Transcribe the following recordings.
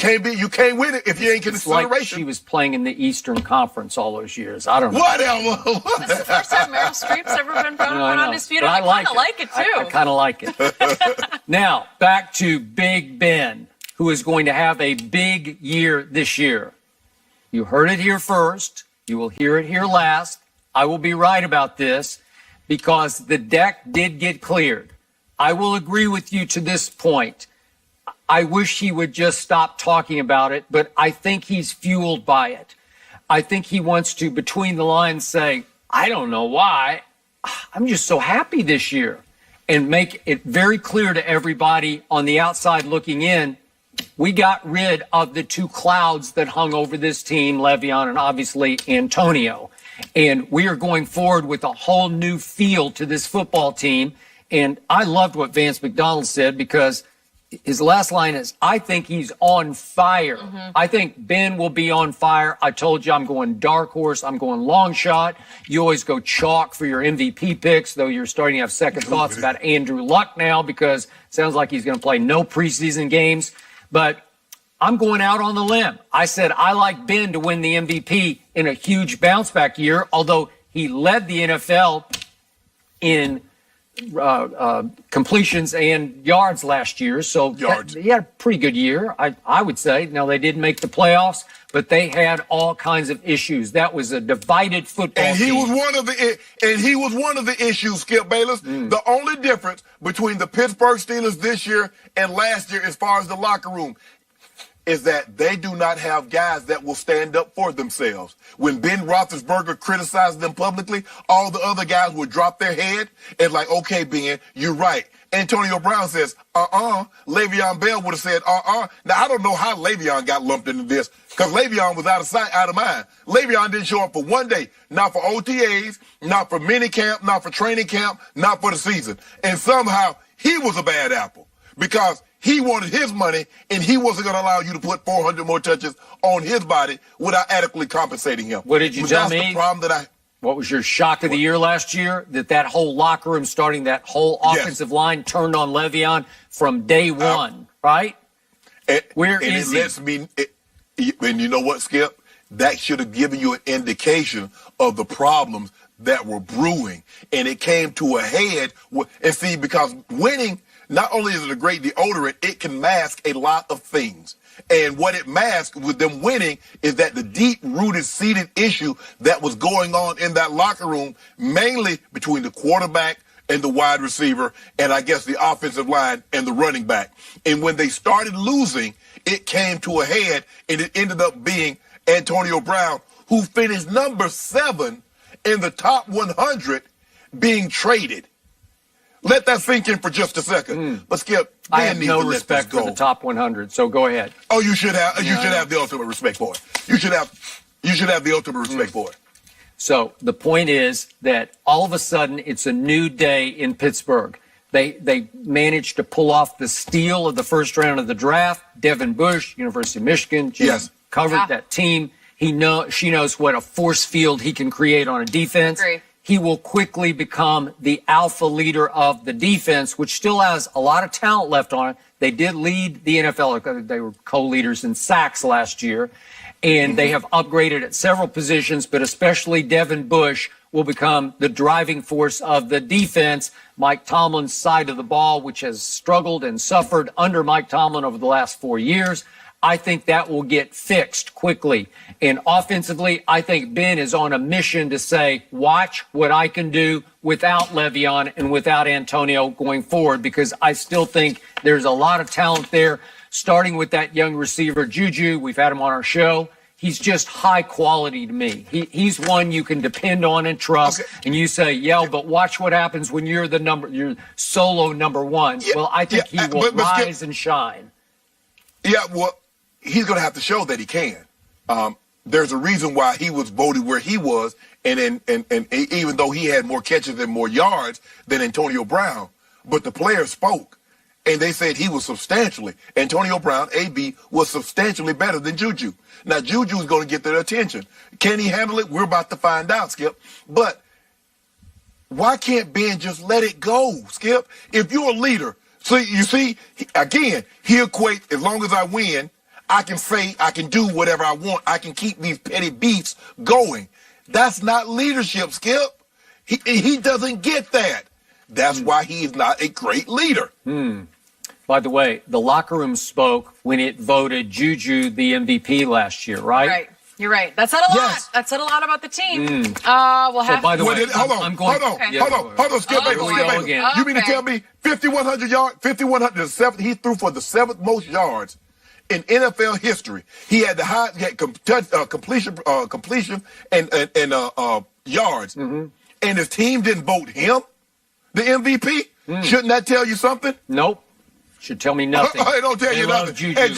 You can't win it if you ain't consideration. Like she was playing in the Eastern Conference all those years. I don't know. Whatever. This is the first time Meryl Streep's ever been voted on Undisputed. I kind of like it, too. I kind of like it. Now, back to Big Ben, who is going to have a big year this year. You heard it here first. You will hear it here last. I will be right about this because the deck did get cleared. I will agree with you to this point. I wish he would just stop talking about it, but I think he's fueled by it. I think he wants to, between the lines, say, I don't know why. I'm just so happy this year, and make it very clear to everybody on the outside looking in, we got rid of the two clouds that hung over this team, Le'Veon and obviously Antonio. And we are going forward with a whole new feel to this football team. And I loved what Vance McDonald said because his last line is, I think he's on fire. I think Ben will be on fire. I told you I'm going dark horse. I'm going long shot. You always go chalk for your MVP picks, though you're starting to have second thoughts about Andrew Luck now because it sounds like he's going to play no preseason games. But I'm going out on the limb. I said I like Ben to win the MVP in a huge bounce back year, although he led the NFL in completions and yards last year. So he had a pretty good year, I would say. Now, they didn't make the playoffs, but they had all kinds of issues. That was a divided football team. He was one of the issues, Skip Bayless. The only difference between the Pittsburgh Steelers this year and last year as far as the locker room is that they do not have guys that will stand up for themselves. When Ben Roethlisberger criticized them publicly, all the other guys would drop their head and like, okay, Ben, you're right. Antonio Brown says, Le'Veon Bell would have said, Now, I don't know how Le'Veon got lumped into this because Le'Veon was out of sight, out of mind. Le'Veon didn't show up for one day, not for OTAs, not for minicamp, not for training camp, not for the season. And somehow he was a bad apple because he wanted his money, and he wasn't going to allow you to put 400 more touches on his body without adequately compensating him. What did you tell me? That's the problem that What was your shock of the year last year? That whole locker room, starting that whole offensive line, turned on Le'Veon from day one, right? Where is he? And you know what, Skip? That should have given you an indication of the problems that were brewing, and it came to a head. And see, because winning, not only is it a great deodorant, it can mask a lot of things. And what it masked with them winning is that the deep-rooted, seated issue that was going on in that locker room, mainly between the quarterback and the wide receiver, and I guess the offensive line and the running back. And when they started losing, it came to a head, and it ended up being Antonio Brown, who finished number 7 in the top 100, being traded. Let that sink in for just a second. But Skip, I have no respect for the top 100, so go ahead. Oh, you should have. You should have the ultimate respect for it. You should have the ultimate respect for it. So the point is that all of a sudden it's a new day in Pittsburgh. They managed to pull off the steal of the first round of the draft. Devin Bush, University of Michigan, covered that team. She knows what a force field he can create on a defense. Agree. He will quickly become the alpha leader of the defense, which still has a lot of talent left on it. They did lead the NFL. They were co-leaders in sacks last year, and they have upgraded at several positions, but especially Devin Bush will become the driving force of the defense. Mike Tomlin's side of the ball, which has struggled and suffered under Mike Tomlin over the last 4 years, I think that will get fixed quickly. And offensively, I think Ben is on a mission to say, watch what I can do without Le'Veon and without Antonio going forward, because I still think there's a lot of talent there, starting with that young receiver, Juju. We've had him on our show. He's just high quality to me. He's one you can depend on and trust. Okay. And you say, but watch what happens when you're your solo number one. Yeah, well, I think he will rise and shine. Yeah, well, he's going to have to show that he can. There's a reason why he was voted where he was, and even though he had more catches and more yards than Antonio Brown, but the players spoke, and they said he was Antonio Brown, AB, was substantially better than Juju. Now, Juju is going to get their attention. Can he handle it? We're about to find out, Skip. But why can't Ben just let it go, Skip? If you're a leader, so you see, again, he equates, as long as I win, I can say, I can do whatever I want. I can keep these petty beefs going. That's not leadership, Skip. He doesn't get that. That's why he is not a great leader. By the way, the locker room spoke when it voted Juju the MVP last year, right? Right. You're right. That said a lot. Yes. That said a lot about the team. We'll have. by the way, hold on, hold on, Skip Bayless, we Skip go Bayless. again. You mean to tell me 5,100 yards, 5,100, he threw for the 7th most yards in NFL history. He had the high completion and yards, and his team didn't vote him the MVP. Shouldn't that tell you something? Nope. Should tell me nothing. It don't tell They you love nothing. Juju. And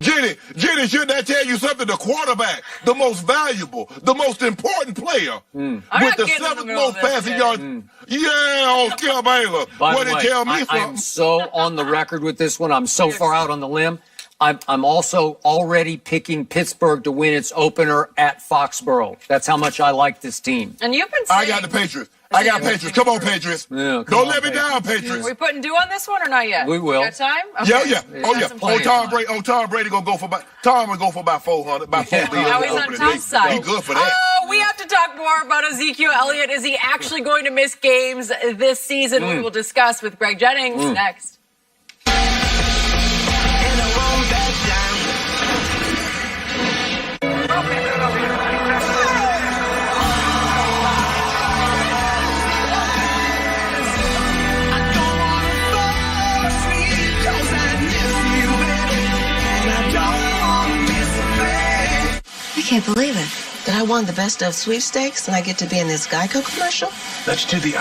Jenny, shouldn't that tell you something? The quarterback, the most valuable, the most important player, with the 7th most passing yards. Yeah, Skip Bayless. By What the it way, tell me I'm something? so on the record with this one. I'm so far out on the limb. I'm also already picking Pittsburgh to win its opener at Foxborough. That's how much I like this team. And you've been saying. I got the Patriots. I got Patriots. Come on, Patriots. Yeah, come Don't on, let me down, Are Patriots. we putting due on this one or not yet? We will. Got time? Yeah, Okay. yeah. Oh, yeah. Plenty of Tom Brady gonna go for about. Tom will go for about 400. About 4 billion. Now he's on Tom's side. He good for that. Oh, we have to talk more about Ezekiel Elliott. Is he actually going to miss games this season? We will discuss with Greg Jennings next. I can't believe it. That I won the best of sweepstakes and I get to be in this Geico commercial? Let's do the